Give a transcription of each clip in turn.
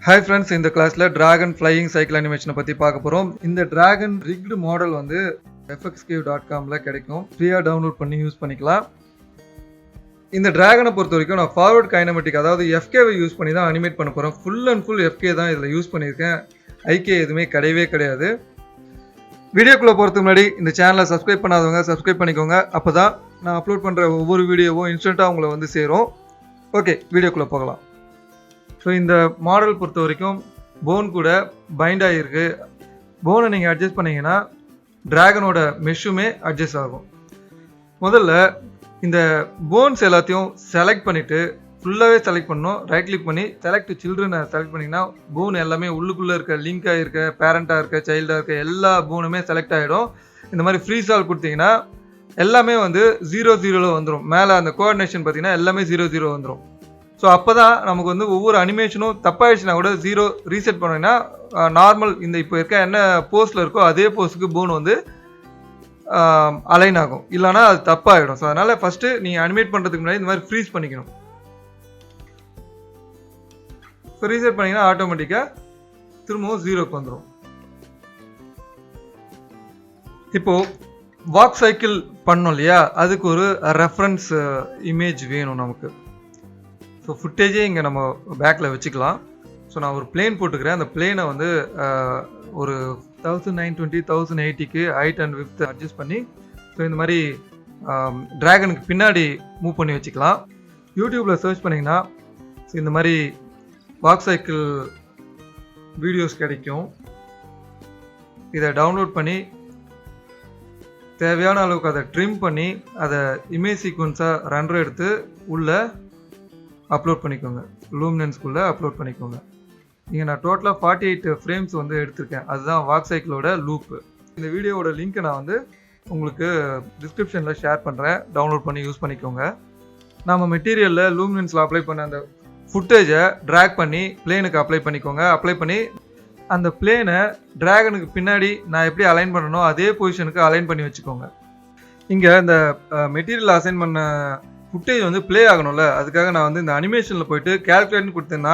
Hi friends, இந்த கிளாஸில் dragon flying cycle அனிமேஷனை பற்றி பார்க்க போகிறோம். இந்த டிராகன் ரிக்டு மாடல் வந்து fxcave.comல கிடைக்கும். ஃப்ரீயாக டவுன்லோட் பண்ணி யூஸ் பண்ணிக்கலாம். இந்த டிராகனை பொறுத்த வரைக்கும் நான் ஃபார்வர்ட் கைனமெட்டிக் அதாவது எஃப்கேவை யூஸ் பண்ணி தான் அனிமேட் பண்ண போகிறேன். ஃபுல் அண்ட் ஃபுல் எஃப்கே தான் இதில் யூஸ் பண்ணியிருக்கேன். ஐகே எதுவுமே கிடையவே கிடையாது. வீடியோக்குள்ளே போகிறதுக்கு முன்னாடி இந்த சேனலை சப்ஸ்கிரைப் பண்ணாதவங்க சப்ஸ்கிரைப் பண்ணிக்கோங்க. அப்போ தான் நான் அப்லோட் பண்ணுற ஒவ்வொரு வீடியோவும் இன்ஸ்டண்ட்டாக உங்களை வந்து சேரும். ஓகே, வீடியோக்குள்ளே போகலாம். ஸோ இந்த மாடல் பொறுத்த வரைக்கும் போன் கூட பைண்ட் ஆகிருக்கு. போனை நீங்கள் அட்ஜஸ்ட் பண்ணிங்கன்னா டிராகனோட மெஷ்ஷுமே அட்ஜஸ்ட் ஆகும். முதல்ல இந்த போன்ஸ் எல்லாத்தையும் செலக்ட் பண்ணிவிட்டு ஃபுல்லாகவே செலக்ட் பண்ணணும். ரைட் கிளிக் பண்ணி செலக்ட் சில்ட்ரனை செலக்ட் பண்ணிங்கன்னா போன் எல்லாமே உள்ளுக்குள்ளே இருக்க லிங்காக இருக்க பேரண்ட்டாக இருக்க சைல்டாக இருக்க எல்லா போனுமே செலக்ட் ஆகிடும். இந்த மாதிரி ஃப்ரீ சால் கொடுத்தீங்கன்னா எல்லாமே வந்து 0-0 வந்துடும். மேலே அந்த கோஆர்டினேஷன் பார்த்தீங்கன்னா எல்லாமே 0-0 வந்துடும். ஸோ அப்போ தான் நமக்கு வந்து ஒவ்வொரு அனிமேஷனும் தப்பாகிடுச்சுன்னா கூட 0 ரீசெட் பண்ணிங்கன்னா நார்மல் இந்த இப்போ இருக்க என்ன போஸ்ட்டில் இருக்கோ அதே போஸ்ட்டுக்கு போன் வந்து அலைன் ஆகும். இல்லைனா அது தப்பாகிடும். ஸோ அதனால் ஃபஸ்ட்டு நீங்கள் அனிமேட் பண்ணுறதுக்கு முன்னாடி இந்த மாதிரி ஃப்ரீஸ் பண்ணிக்கணும். ஸோ ரீசெட் பண்ணிங்கன்னா ஆட்டோமேட்டிக்காக திரும்பவும் 0க்கு வந்துடும். இப்போது வாக் சைக்கிள் பண்ணோம் இல்லையா, அதுக்கு ஒரு ரெஃபரன்ஸ் இமேஜ் வேணும் நமக்கு. ஸோ ஃபுட்டேஜே இங்கே நம்ம பேக்கில் வச்சுக்கலாம். ஸோ நான் ஒரு பிளேன் போட்டுக்கிறேன். அந்த பிளேனை வந்து ஒரு 1920 1080க்கு ஹைட் அண்ட் விட்த் அட்ஜஸ்ட் பண்ணி ஸோ இந்த மாதிரி டிராகனுக்கு பின்னாடி மூவ் பண்ணி வச்சுக்கலாம். யூடியூப்பில் சர்ச் பண்ணிங்கன்னா இந்த மாதிரி வாக் சைக்கிள் வீடியோஸ் கிடைக்கும். இதை டவுன்லோட் பண்ணி தேவையான அளவுக்கு அதை ட்ரிம் பண்ணி அதை இமேஜ் சீக்வன்ஸாக ரெண்டர் எடுத்து உள்ளே அப்லோட் பண்ணிக்கோங்க. லூமினன்ஸ்குள்ளே அப்லோட் பண்ணிக்கோங்க. இங்கே நான் டோட்டலாக 48 ஃப்ரேம்ஸ் வந்து எடுத்திருக்கேன். அதுதான் வாக் சைக்கிளோட லூப்பு. இந்த வீடியோவோட லிங்க்கை நான் வந்து உங்களுக்கு டிஸ்கிரிப்ஷனில் ஷேர் பண்ணுறேன். டவுன்லோட் பண்ணி யூஸ் பண்ணிக்கோங்க. நம்ம மெட்டீரியலில் லூமினன்ஸில் அப்ளை பண்ண அந்த ஃபுட்டேஜை ட்ராக் பண்ணி பிளேனுக்கு அப்ளை பண்ணிக்கோங்க. அப்ளை பண்ணி அந்த பிளேனை டிராகனுக்கு பின்னாடி நான் எப்படி அலைன் பண்ணணும் அதே பொசிஷனுக்கு அலைன் பண்ணி வச்சுக்கோங்க. இங்கே இந்த மெட்டீரியல் அசைன் பண்ண ஃபுட்டேஜ் வந்து ப்ளே ஆகணும்ல, அதுக்காக நான் வந்து இந்த அனிமேஷனில் போயிட்டு கேல்குலேட்னு கொடுத்தேன்னா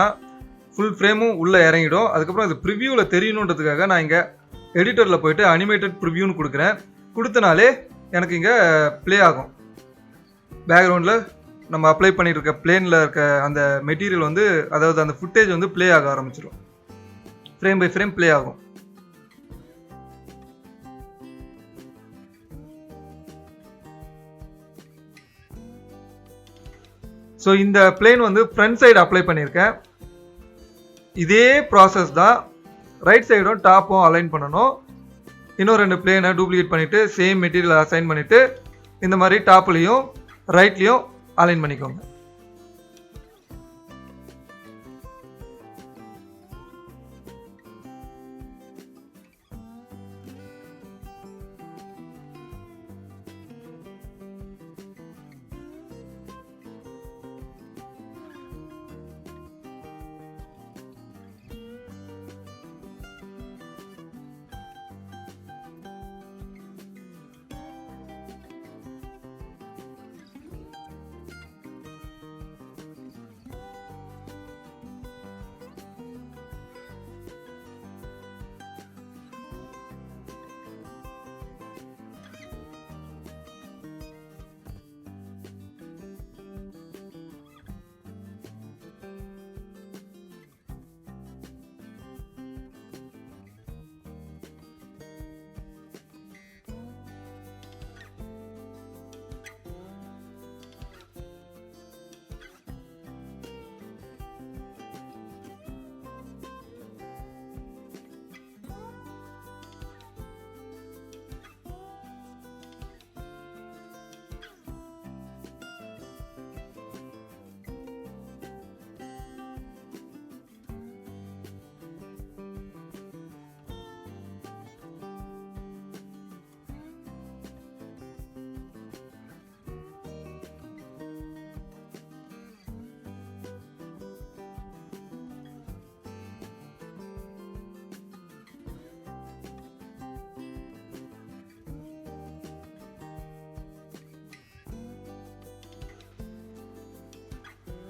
ஃபுல் ஃப்ரேமும் உள்ளே இறங்கிடும். அதுக்கப்புறம் அது ப்ரிவியூவில் தெரியணுன்றதுக்காக நான் இங்கே எடிட்டரில் போயிட்டு அனிமேட்டட் ப்ரிவியூன்னு கொடுக்குறேன். கொடுத்தனாலே எனக்கு இங்கே ப்ளே ஆகும். பேக்ரவுண்டில் நம்ம அப்ளை பண்ணிட்டு இருக்க பிளேனில் இருக்க அந்த மெட்டீரியல் வந்து அதாவது அந்த ஃபுட்டேஜ் வந்து ப்ளே ஆக ஆரம்பிச்சிடும். ஃப்ரேம் பை ஃப்ரேம் ப்ளே ஆகும். ஸோ இந்த பிளேன் வந்து ஃப்ரண்ட் சைடு அப்ளை பண்ணியிருக்கேன். இதே ப்ராசஸ் தான் ரைட் சைடும் டாப்பும் அலைன் பண்ணணும். இன்னும் 2 பிளேனை டூப்ளிகேட் பண்ணிவிட்டு சேம் மெட்டீரியல் அசைன் பண்ணிவிட்டு இந்த மாதிரி டாப்லேயும் ரைட்லேயும் அலைன் பண்ணிக்கோங்க.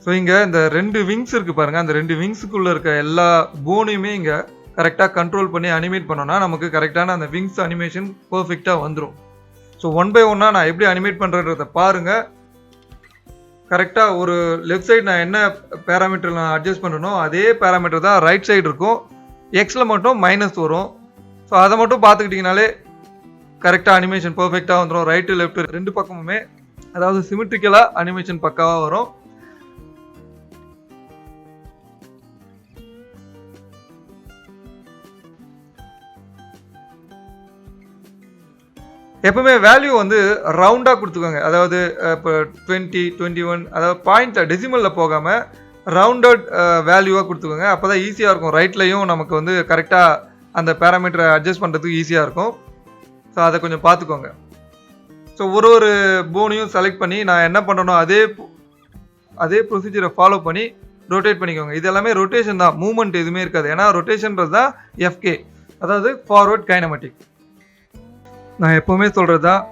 ஸோ இங்கே இந்த 2 விங்ஸ் இருக்குது பாருங்கள், அந்த 2 விங்ஸுக்குள்ளே இருக்க எல்லா போனையுமே இங்கே கரெக்டாக கண்ட்ரோல் பண்ணி அனிமேட் பண்ணோன்னா நமக்கு கரெக்டான அந்த விங்ஸ் அனிமேஷன் பர்ஃபெக்டாக வந்துடும். ஸோ 1 by 1 நான் எப்படி அனிமேட் பண்ணுறன்றதை பாருங்கள். கரெக்டாக ஒரு லெஃப்ட் சைடு நான் என்ன பேராமீட்டர் நான் அட்ஜஸ்ட் பண்ணனோ அதே பேராமீட்டர் தான் ரைட் சைடு இருக்கும். எக்ஸில் மட்டும் மைனஸ் வரும். ஸோ அதை மட்டும் பார்த்துக்கிட்டிங்கனாலே கரெக்டாக அனிமேஷன் பர்ஃபெக்டாக வந்துடும். ரைட்டு லெஃப்ட் 2 பக்கமுமே அதாவது சிமெட்ரிக்கலாக அனிமேஷன் பக்காவாக வரும். எப்பவுமே வேல்யூ வந்து ரவுண்டாக கொடுத்துக்கோங்க. அதாவது இப்போ 20, 21 அதாவது பாயிண்டில் டெசிமலில் போகாமல் ரவுண்டட் வேல்யூவாக கொடுத்துக்கோங்க. அப்போ தான் ஈஸியாக இருக்கும். ரைட்லையும் நமக்கு வந்து கரெக்டாக அந்த பேராமீட்டரை அட்ஜஸ்ட் பண்ணுறதுக்கு ஈஸியாக இருக்கும். ஸோ அதை கொஞ்சம் பார்த்துக்கோங்க. ஸோ ஒரு போனையும் செலக்ட் பண்ணி நான் என்ன பண்ணணும் அதே ப்ரொசீஜரை ஃபாலோ பண்ணி ரொட்டேட் பண்ணிக்கோங்க. இது எல்லாமே ரொட்டேஷன் தான், மூவ்மெண்ட் எதுவுமே இருக்காது. ஏன்னா ரொட்டேஷன்றது தான் எஃப்கே, அதாவது ஃபார்வர்ட் கைனமேட்டிக். நான் எப்போவுமே சொல்கிறது தான்,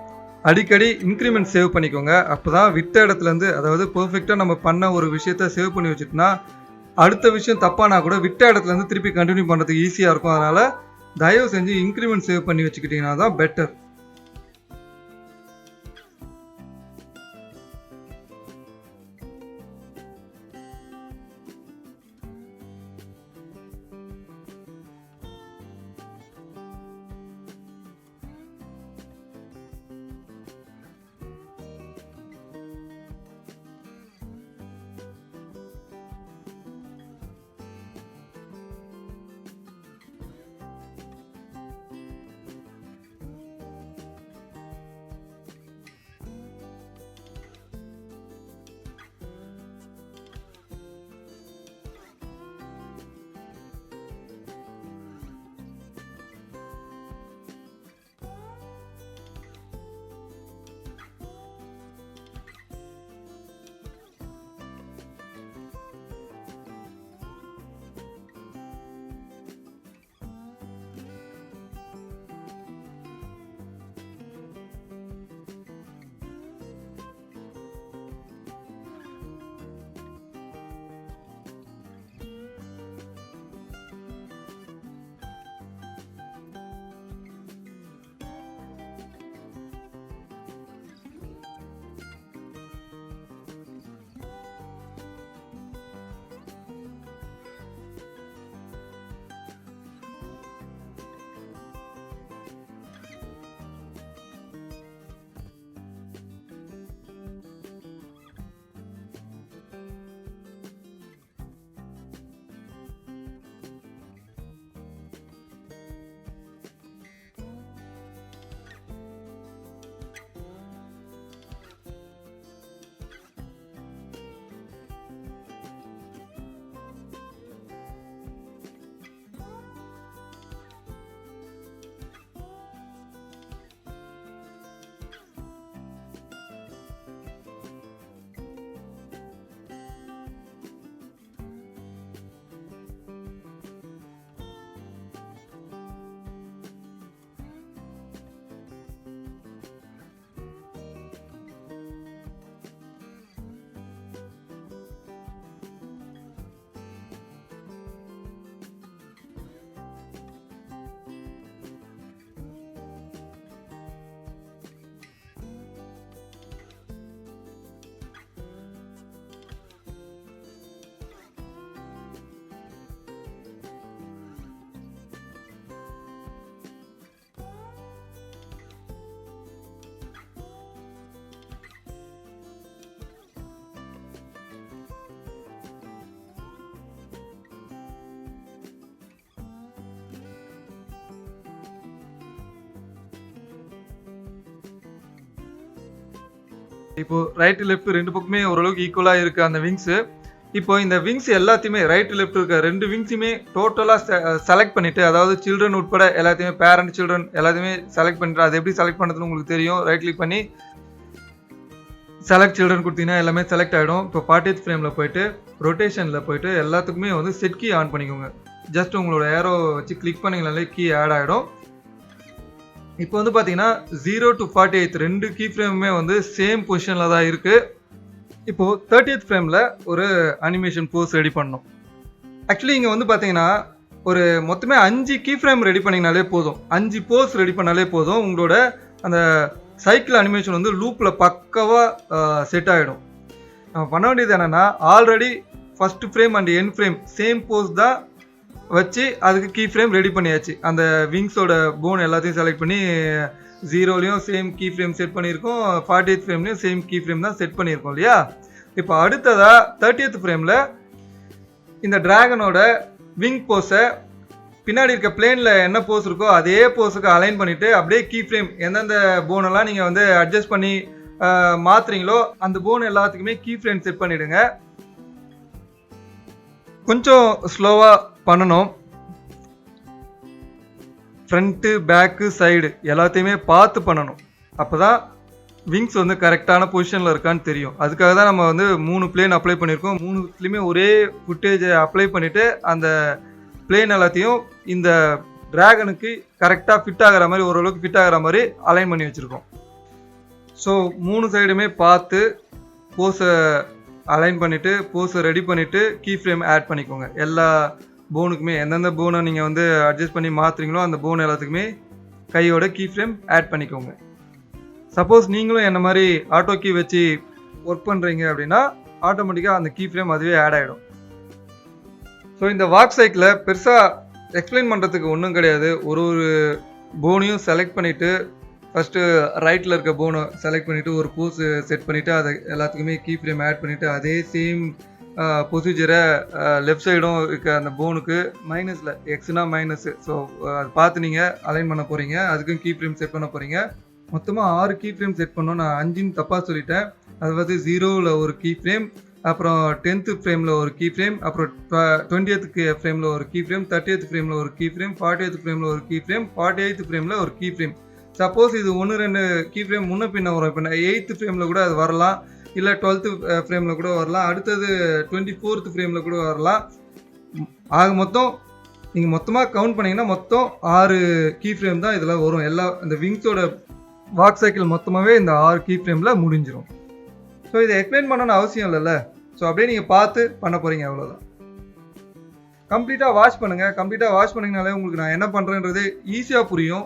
அடிக்கடி இன்க்ரிமெண்ட் சேவ் பண்ணிக்கோங்க. அப்போ தான் விட்ட இடத்துலேருந்து, அதாவது பர்ஃபெக்டாக நம்ம பண்ண ஒரு விஷயத்த சேவ் பண்ணி வச்சுட்டோன்னா அடுத்த விஷயம் தப்பானா கூட விட்ட இடத்துலேருந்து திருப்பி கண்டினியூ பண்ணுறதுக்கு ஈஸியாக இருக்கும். அதனால் தயவு செஞ்சு இன்க்ரிமெண்ட் சேவ் பண்ணி வச்சுக்கிட்டிங்கன்னா தான் பெட்டர். இப்போ ரைட் லெஃப்ட் 2 பக்கமே ஓரளவுக்கு ஈக்குவலாக இருக்குது அந்த விங்ஸு. இப்போ இந்த விங்ஸ் எல்லாத்தையுமே ரைட் லெஃப்ட் இருக்க 2 விங்ஸுமே டோட்டலாக செலக்ட் பண்ணிவிட்டு, அதாவது சில்ட்ரன் உட்பட எல்லாத்தையுமே பேரண்ட் சில்ட்ரன் எல்லாத்தையுமே செலக்ட் பண்ணிட்டு, அது எப்படி செலக்ட் பண்ணுறதுன்னு உங்களுக்கு தெரியும். ரைட் கிளிக் பண்ணி செலக்ட் சில்ட்ரன் கொடுத்தீங்கன்னா எல்லாமே செலக்ட் ஆகிடும். இப்போ 40th ஃப்ரேமில் போயிட்டு ரொட்டேஷனில் போயிட்டு எல்லாத்துக்குமே வந்து செட் கீ ஆன் பண்ணிக்கோங்க. ஜஸ்ட் உங்களோட ஏரோ வச்சு கிளிக் பண்ணிங்கனாலே கீ ஆட் ஆகிடும். இப்போ வந்து பார்த்தீங்கன்னா 0 to 48 2 கீ ஃப்ரேமுமே வந்து சேம் பொசிஷனில் தான் இருக்குது. இப்போ 30th ஃப்ரேமில் ஒரு அனிமேஷன் போஸ் ரெடி பண்ணணும். ஆக்சுவலி இங்கே வந்து பார்த்தீங்கன்னா ஒரு மொத்தமே 5 கீ ஃப்ரேம் ரெடி பண்ணிங்கனாலே போதும், 5 போஸ் ரெடி பண்ணாலே போதும், உங்களோட அந்த சைக்கிள் அனிமேஷன் வந்து லூப்பில் பக்காவாக செட் ஆகிடும். நம்ம பண்ண வேண்டியது என்னென்னா already first frame and end frame same pose தான் வச்சு அதுக்கு கீ ஃப்ரேம் ரெடி பண்ணியாச்சு. அந்த விங்ஸோட போன் எல்லாத்தையும் செலக்ட் பண்ணி 0லையும் சேம் கீ ஃப்ரேம் செட் பண்ணியிருக்கோம், 48th ஃப்ரேம்லையும் சேம் கீ ஃப்ரேம் தான் செட் பண்ணியிருக்கோம் இல்லையா. இப்போ அடுத்ததாக 30th ஃப்ரேமில் இந்த டிராகனோட விங் போஸை பின்னாடி இருக்க பிளேனில் என்ன போஸ் இருக்கோ அதே போஸுக்கு அலைன் பண்ணிவிட்டு அப்படியே கீ ஃப்ரேம் எந்தெந்த போனெல்லாம் நீங்கள் வந்து அட்ஜஸ்ட் பண்ணி மாற்றுறீங்களோ அந்த போன் எல்லாத்துக்குமே கீ ஃப்ரேம் செட் பண்ணிவிடுங்க. கொஞ்சம் ஸ்லோவாக பண்ணணும். ஃப்ரண்ட்டு பேக்கு சைடு எல்லாத்தையுமே பார்த்து பண்ணணும். அப்போ தான் விங்ஸ் வந்து கரெக்டான பொசிஷனில் இருக்கான்னு தெரியும். அதுக்காக தான் நம்ம வந்து 3 பிளேன் அப்ளை பண்ணியிருக்கோம். 3த்துலேயுமே ஒரே ஃபுட்டேஜை அப்ளை பண்ணிவிட்டு அந்த பிளேன் எல்லாத்தையும் இந்த டிராகனுக்கு கரெக்டாக ஃபிட் ஆகிற மாதிரி ஓரளவுக்கு ஃபிட் ஆகிற மாதிரி அலைன் பண்ணி வச்சுருக்கோம். ஸோ 3 சைடுமே பார்த்து போஸை அலைன் பண்ணிவிட்டு போஸை ரெடி பண்ணிவிட்டு கீ ஃப்ரேம் ஆட் பண்ணிக்கோங்க. எல்லா போனுக்குமே எந்தெந்த போனை நீங்கள் வந்து அட்ஜஸ்ட் பண்ணி மாற்றுறீங்களோ அந்த போன் எல்லாத்துக்குமே கையோட கீ ஃப்ரேம் ஆட் பண்ணிக்கோங்க. சப்போஸ் நீங்களும் என்ன மாதிரி ஆட்டோ கீ வச்சு ஒர்க் பண்ணுறீங்க அப்படின்னா ஆட்டோமேட்டிக்காக அந்த கீ ஃப்ரேம் அதுவே ஆட் ஆகிடும். ஸோ இந்த வாக் சைக்கிளை பெருசாக எக்ஸ்பிளைன் பண்ணுறதுக்கு ஒன்றும் கிடையாது. ஒரு போனையும் செலக்ட் பண்ணிவிட்டு ஃபஸ்ட்டு ரைட்டில் இருக்க போனை செலக்ட் பண்ணிவிட்டு ஒரு போஸ் செட் பண்ணிவிட்டு அதை எல்லாத்துக்குமே கீ ஃப்ரேம் ஆட் பண்ணிவிட்டு அதே சேம் ப்ரொசீஜரை லெஃப்ட் சைடும் இருக்க அந்த போனுக்கு மைனஸில் எக்ஸ்னா மைனஸு ஸோ அதை பார்த்து நீங்கள் அலைன் பண்ண போகிறீங்க. அதுக்கும் கீ ஃப்ரேம் செட் பண்ண போகிறீங்க. மொத்தமாக 6 கீ ஃப்ரேம் செட் பண்ணோம். நான் 5ன்னு தப்பாக சொல்லிட்டேன். அது வந்து 0ல் ஒரு கீ ஃப்ரேம், அப்புறம் 10th ஃப்ரேமில் ஒரு கீ ஃப்ரேம், அப்புறம் 20th ஃப்ரேமில் ஒரு கீ ஃப்ரேம், 30th ஃப்ரேமில் ஒரு கீ ஃப்ரேம், 40th ஃப்ரேமில் ஒரு கீ ஃப்ரேம், 48th ஃப்ரேமில் ஒரு கீ ஃப்ரேம். சப்போஸ் இது 1-2 கீ ஃப்ரேம் முன்ன பின்ன வரும். இப்போ 8th ஃப்ரேமில் கூட அது வரலாம், இல்லை 12th ஃப்ரேமில் கூட வரலாம், அடுத்தது 24th ஃப்ரேமில் கூட வரலாம். ஆக மொத்தம் நீங்கள் மொத்தமாக கவுண்ட் பண்ணிங்கன்னா மொத்தம் 6 கீ ஃப்ரேம் தான் இதில் வரும். எல்லா இந்த விங்ஸோட வாக் சைக்கிள் மொத்தமாகவே இந்த 6 கீ ஃப்ரேமில் முடிஞ்சிடும். ஸோ இதை எக்ஸ்பிளைன் பண்ணணும்னு அவசியம் இல்லைல்ல. ஸோ அப்படியே நீங்கள் பார்த்து பண்ண போகிறீங்க, அவ்வளோதான். கம்ப்ளீட்டாக வாட்ச் பண்ணுங்கள். கம்ப்ளீட்டாக வாட்ச் பண்ணிங்கனாலே உங்களுக்கு நான் என்ன பண்ணுறேன்றது ஈஸியாக புரியும்.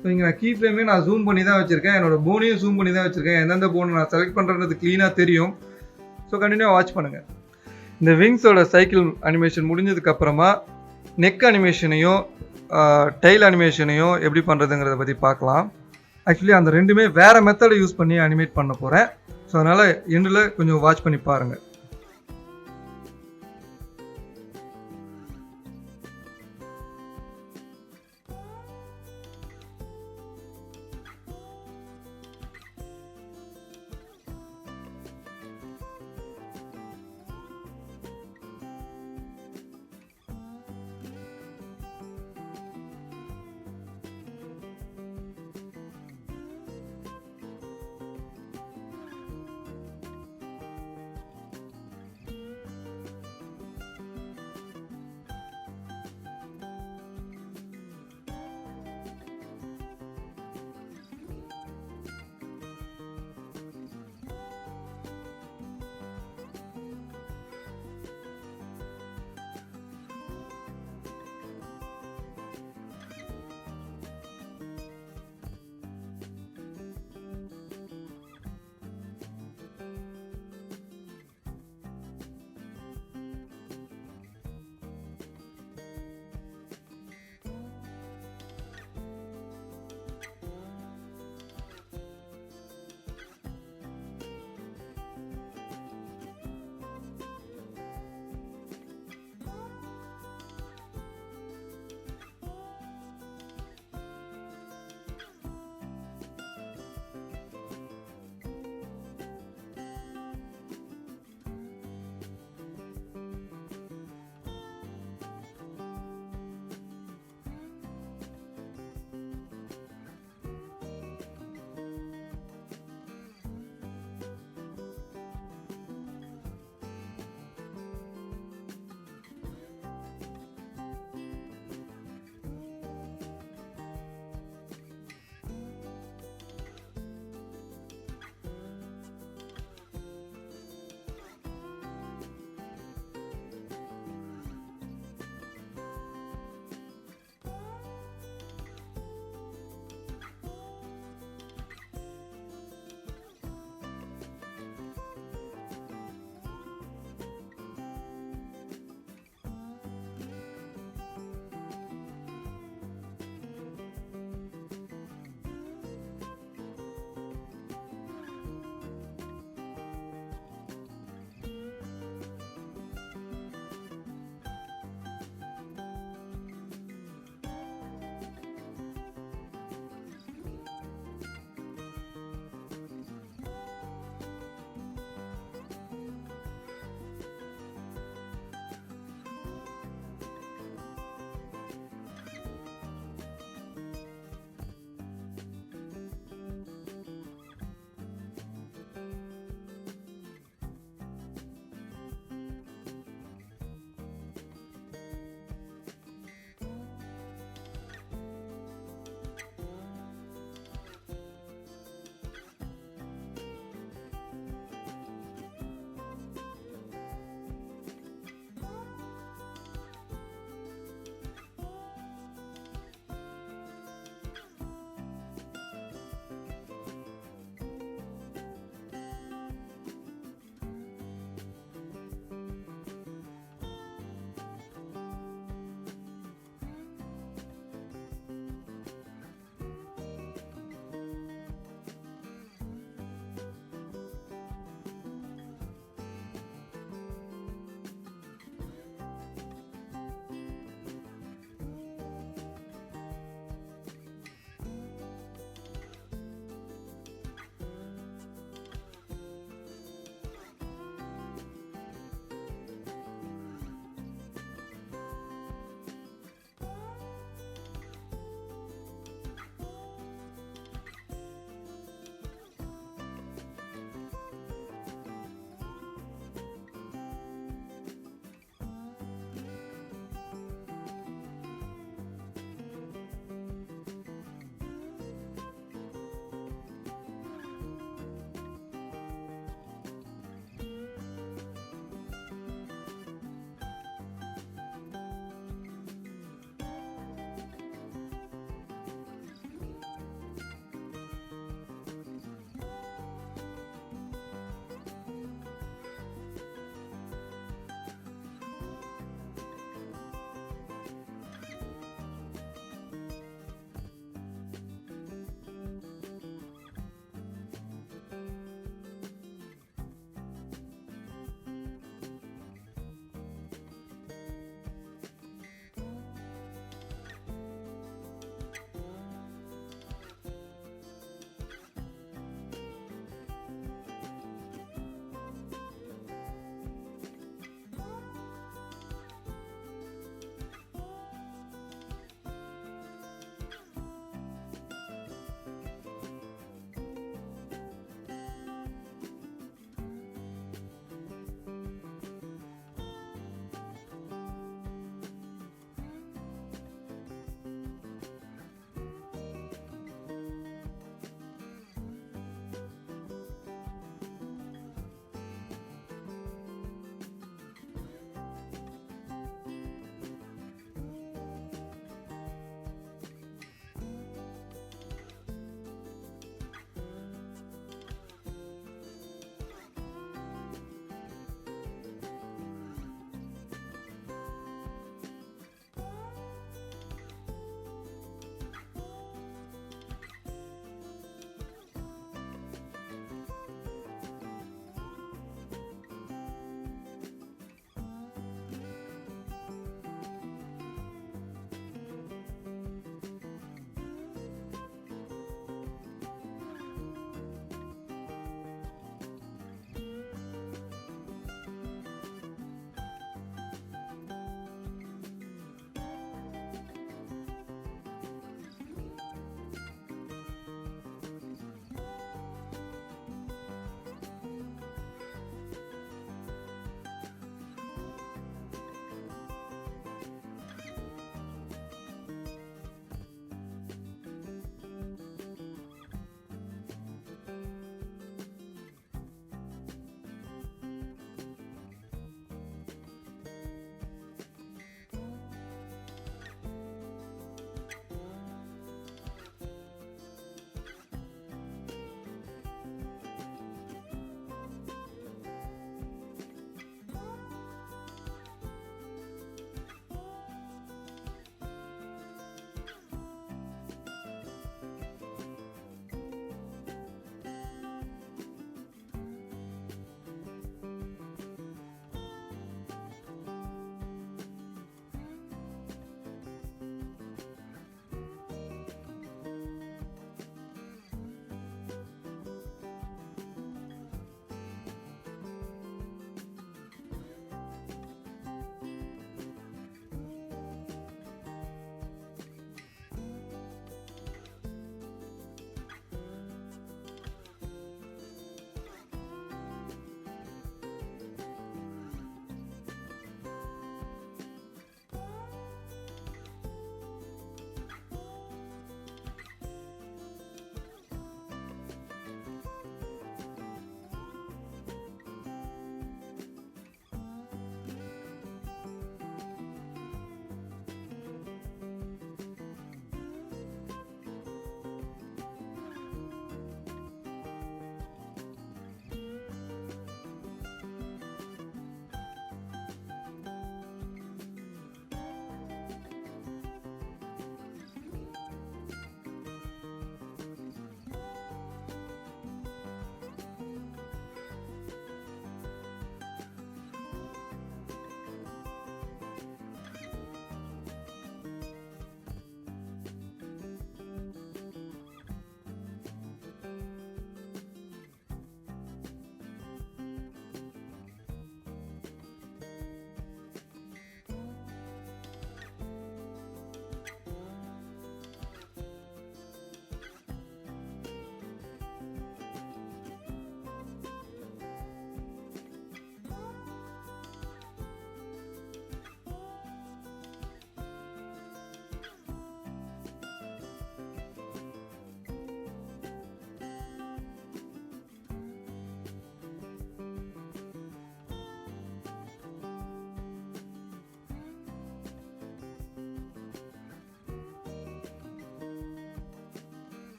ஸோ இங்கே நான் கீ ஃப்ரேமே நான் ஜூம் பண்ணி தான் வச்சுருக்கேன், என்னோட போனையும் ஜூம் பண்ணி தான் வச்சுருக்கேன். எந்தெந்த போனை நான் செலக்ட் பண்ணுறது க்ளீனாக தெரியும். ஸோ கண்டினியூவாக வாட்ச் பண்ணுங்கள். இந்த விங்ஸோட சைக்கிள் அனிமேஷன் முடிஞ்சதுக்கப்புறமா நெக் அனிமேஷனையும் டைல் அனிமேஷனையும் எப்படி பண்ணுறதுங்கிறத பற்றி பார்க்கலாம். ஆக்சுவலி அந்த ரெண்டுமே வேறு மெத்தடை யூஸ் பண்ணி அனிமேட் பண்ண போகிறேன். ஸோ அதனால் எண்டில் கொஞ்சம் வாட்ச் பண்ணி பாருங்கள்.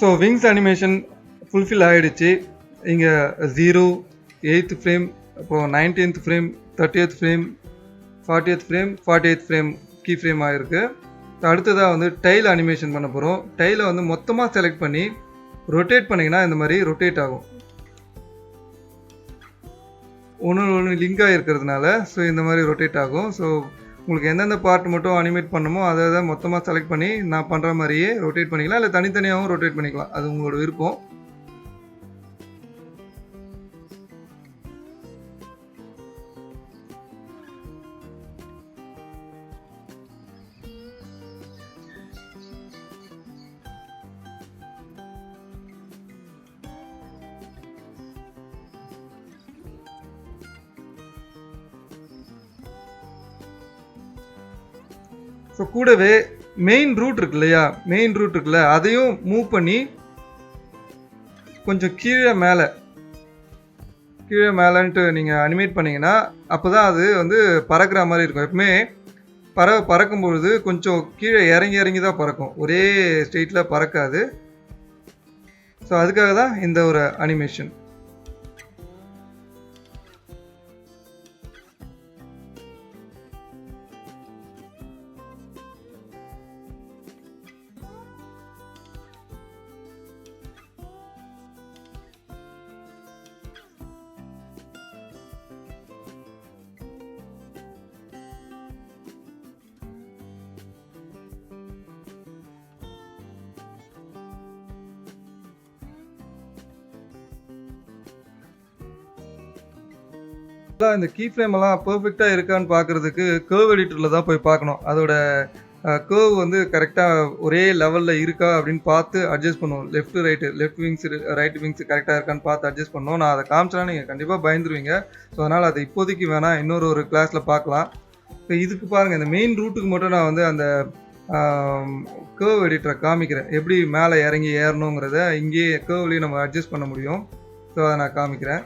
ஸோ விங்ஸ் அனிமேஷன் ஃபுல்ஃபில் ஆகிடுச்சு. இங்கே 0, 8th ஃப்ரேம், அப்புறம் 19th frame, 30th frame, 40th frame, 48th frame key frame ஆகிருக்கு. அடுத்ததாக வந்து டைல் அனிமேஷன் பண்ண போகிறோம். டைலை வந்து மொத்தமாக செலக்ட் பண்ணி ரொட்டேட் பண்ணிங்கன்னா இந்த மாதிரி ரொட்டேட் ஆகும். ஒன்று லிங்காக இருக்கிறதுனால ஸோ இந்த மாதிரி ரொட்டேட் ஆகும். ஸோ உங்களுக்கு எந்தெந்த பார்ட் மட்டும் அனிமேட் பண்ணணுமோ அதை மொத்தமாக செலக்ட் பண்ணி நான் பண்ணுற மாதிரியே ரொட்டேட் பண்ணிக்கலாம், இல்லை தனித்தனியாகவும் ரொட்டேட் பண்ணிக்கலாம், அது உங்களோட விருப்பம். ஸோ கூடவே மெயின் ரூட் இருக்குல்ல, அதையும் மூவ் பண்ணி கொஞ்சம் கீழே மேலேன்ட்டு நீங்கள் அனிமேட் பண்ணிங்கன்னா அப்போ தான் அது வந்து பறக்கிற மாதிரி இருக்கும். எப்பவுமே பறக்கும்பொழுது கொஞ்சம் கீழே இறங்கி தான் பறக்கும், ஒரே ஸ்ட்ரெயிட்டில் பறக்காது. ஸோ அதுக்காக தான் இந்த ஒரு அனிமேஷன். இந்த கீ ஃப்ரேம் எல்லாம் பெர்ஃபெக்டாக இருக்கான்னு பார்க்குறதுக்கு கர்வ் எடிட்டரில் தான் போய் பார்க்கணும். அதோட கர்வ் வந்து கரெக்டாக ஒரே லெவலில் இருக்கா அப்படின்னு பார்த்து அட்ஜஸ்ட் பண்ணுவோம். லெஃப்ட் விங்ஸ் ரைட் விங்ஸ் கரெக்டாக இருக்கான்னு பார்த்து அட்ஜஸ்ட் பண்ணுவோம். நான் அதை காமிச்சேன்னா நீங்கள் கண்டிப்பாக பயந்துருவீங்க. ஸோ அதனால் அதை இப்போதைக்கு வேணாம், இன்னொரு கிளாஸில் பார்க்கலாம். இப்போ இதுக்கு பாருங்கள், இந்த மெயின் ரூட்டுக்கு மட்டும் நான் வந்து அந்த கர்வ் எடிட்டரை காமிக்கிறேன், எப்படி மேலே இறங்கி ஏறணுங்கிறத இங்கேயே கர்வ்லேயும் நம்ம அட்ஜஸ்ட் பண்ண முடியும். ஸோ அதை நான் காமிக்கிறேன்.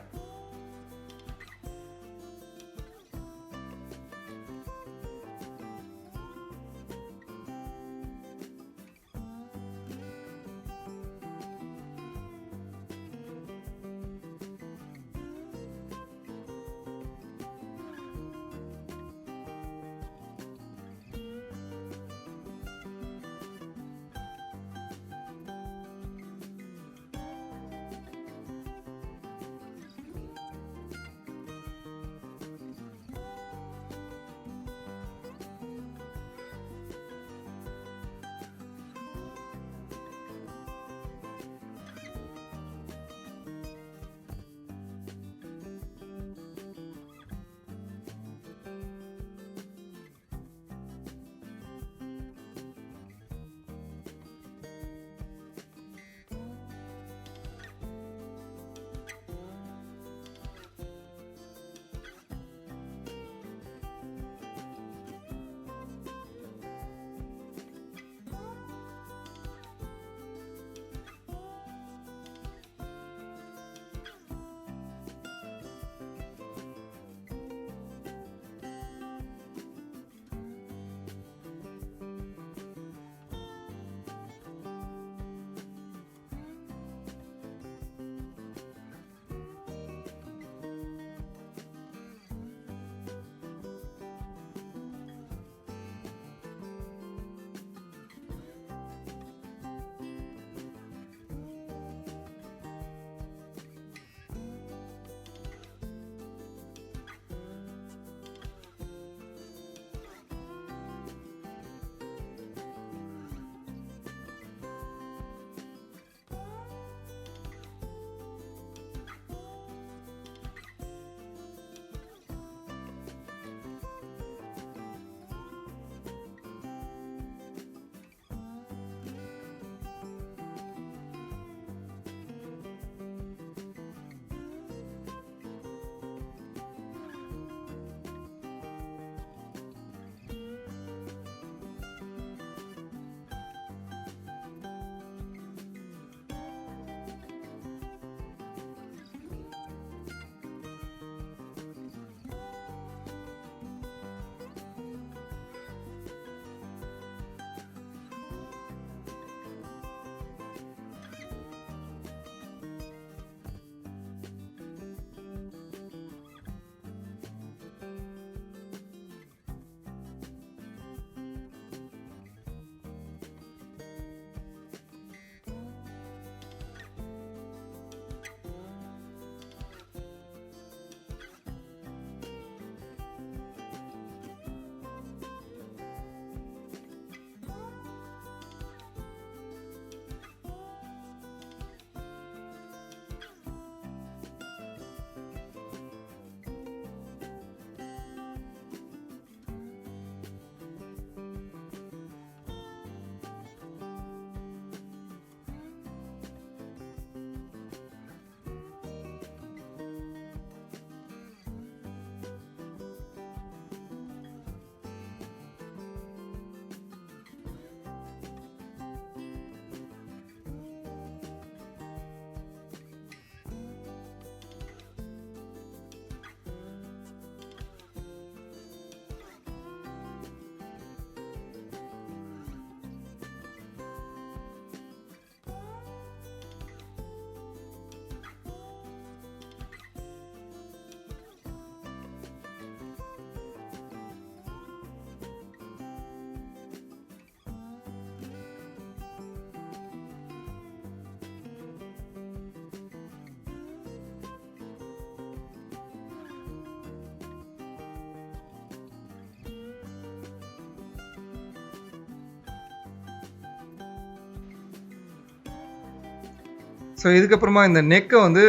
ஸோ இதுக்கப்புறமா இந்த நெக்கை வந்து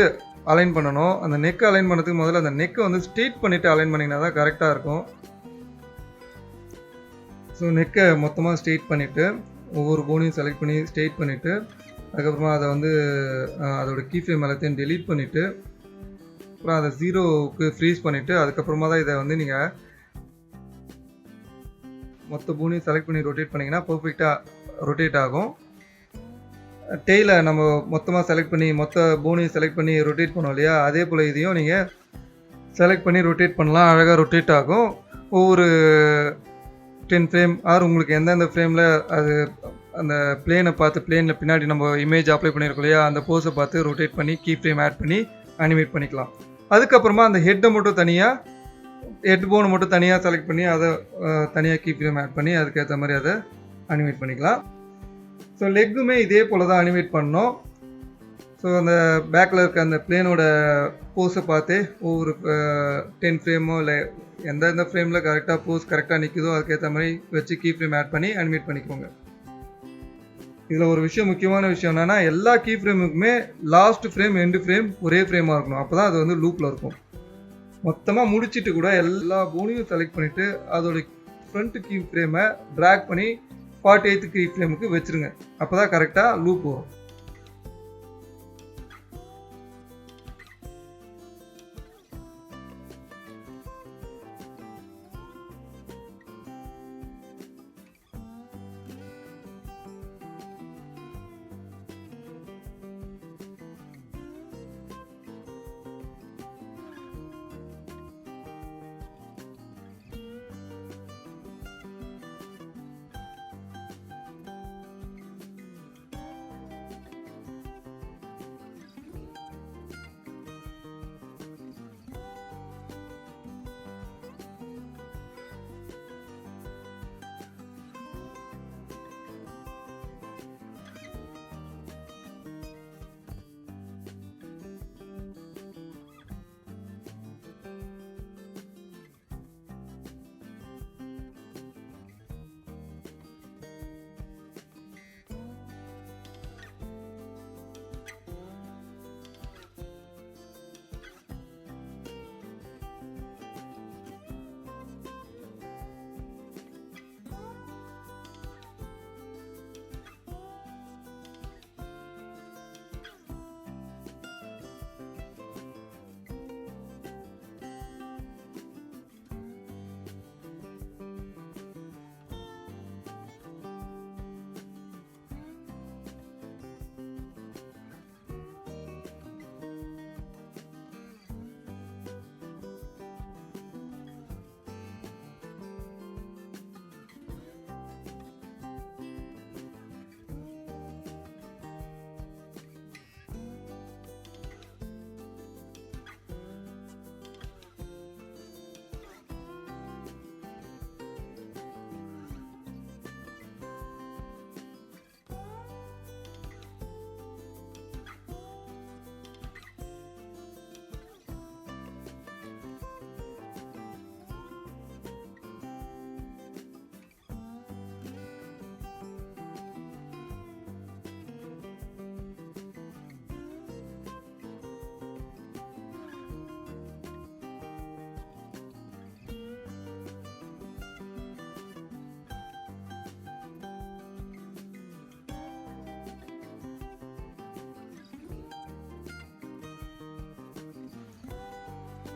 அலைன் பண்ணணும். அந்த நெக்கை அலைன் பண்ணுறதுக்கு முதல்ல அந்த நெக்கை வந்து ஸ்ட்ரெயிட் பண்ணிவிட்டு அலைன் பண்ணிங்கன்னா தான் கரெக்டாக இருக்கும். ஸோ நெக்கை மொத்தமாக ஸ்ட்ரெயிட் பண்ணிவிட்டு ஒவ்வொரு போனையும் செலக்ட் பண்ணி ஸ்ட்ரெயிட் பண்ணிவிட்டு அதுக்கப்புறமா அதை வந்து அதோட கீ ஃப்ரேம் எல்லாத்தையும் டெலீட் பண்ணிவிட்டு அப்புறம் அதை 0க்கு ஃப்ரீஸ் பண்ணிவிட்டு அதுக்கப்புறமா தான் இதை வந்து நீங்கள் மொத்த போனையும் செலக்ட் பண்ணி ரொட்டேட் பண்ணிங்கன்னா பர்ஃபெக்டாக ரொட்டேட் ஆகும். டெய்லை நம்ம மொத்தமாக செலக்ட் பண்ணி மொத்த போனையும் செலக்ட் பண்ணி ரொட்டேட் பண்ணோம் இல்லையா, அதே போல் இதையும் நீங்கள் செலக்ட் பண்ணி ரொட்டேட் பண்ணலாம். அழகாக ரொட்டேட் ஆகும். ஒவ்வொரு 10 ஃப்ரேம் ஆர் உங்களுக்கு எந்தெந்த ஃப்ரேமில் அது அந்த பிளேனை பார்த்து பிளேனில் பின்னாடி நம்ம இமேஜ் அப்ளை பண்ணியிருக்கோம் இல்லையா, அந்த போஸை பார்த்து ரொட்டேட் பண்ணி கீ ஃப்ரேம் ஆட் பண்ணி அனிமேட் பண்ணிக்கலாம். அதுக்கப்புறமா அந்த ஹெட்டை மட்டும் தனியாக ஹெட் போனை மட்டும் தனியாக செலக்ட் பண்ணி அதை தனியாக கீ ஃப்ரேம் ஆட் பண்ணி அதுக்கேற்ற மாதிரி அதை அனிமேட் பண்ணிக்கலாம். ஸோ லெக்குமே இதே போல் தான் அனிமேட் பண்ணோம். ஸோ அந்த பேக்கில் இருக்க அந்த பிளேனோட போஸை பார்த்து ஒவ்வொரு 10 ஃப்ரேமோ இல்லை எந்தெந்த ஃப்ரேமில் கரெக்டாக போஸ் கரெக்டாக நிற்குதோ அதுக்கேற்ற மாதிரி வச்சு கீ ஃப்ரேம் ஆட் பண்ணி அனிமேட் பண்ணிக்கோங்க. இதில் ஒரு முக்கியமான விஷயம் என்னென்னா எல்லா கீ ஃப்ரேமுக்குமே லாஸ்ட் ஃப்ரேம் எண்டு ஃப்ரேம் ஒரே ஃப்ரேமாக இருக்கணும். அப்போ தான் அது வந்து லூப்பில் இருக்கும். மொத்தமாக முடிச்சுட்டு கூட எல்லா போனையும் செலக்ட் பண்ணிவிட்டு அதோட ஃப்ரண்ட் கீ ஃப்ரேமை ட்ராக் பண்ணி 48th கீ ஃப்ரேமுக்கு வச்சுருங்க. அப்போ தான் கரெக்டாக லூப் வரும்.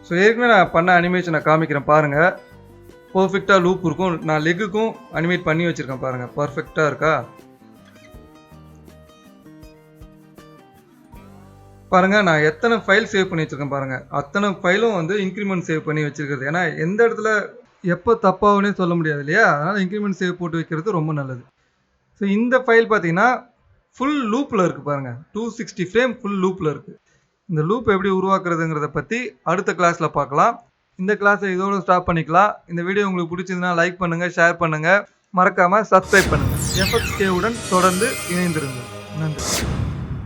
ஸோ ஏற்கனவே நான் பண்ண அனிமேஷனை காமிக்கிறேன் பாருங்கள். பர்ஃபெக்டாக லூப் இருக்கும். நான் லெக்குக்கும் அனிமேட் பண்ணி வச்சுருக்கேன் பாருங்கள். பர்ஃபெக்டாக இருக்கா பாருங்கள். நான் எத்தனை ஃபைல் சேவ் பண்ணி வச்சுருக்கேன் பாருங்கள். அத்தனை ஃபைலும் வந்து இன்க்ரிமெண்ட் சேவ் பண்ணி வச்சுருக்கிறது. ஏன்னா எந்த இடத்துல எப்போ தப்பாகனே சொல்ல முடியாது இல்லையா, அதனால் இன்க்ரிமெண்ட் சேவ் போட்டு வைக்கிறது ரொம்ப நல்லது. ஸோ இந்த ஃபைல் பார்த்தீங்கன்னா ஃபுல் லூப்பில் இருக்குது பாருங்கள். 260 ஃப்ரேம் ஃபுல் லூப்பில் இருக்குது. இந்த லூப் எப்படி உருவாக்குறதுங்கிறத பற்றி அடுத்த கிளாஸில் பார்க்கலாம். இந்த கிளாஸை இதோட ஸ்டாப் பண்ணிக்கலாம். இந்த வீடியோ உங்களுக்கு பிடிச்சதுன்னா லைக் பண்ணுங்கள், ஷேர் பண்ணுங்கள், மறக்காமல் சப்ஸ்கிரைப் பண்ணுங்கள். FXK உடன் தொடர்ந்து இணைந்திருங்கள். நன்றி.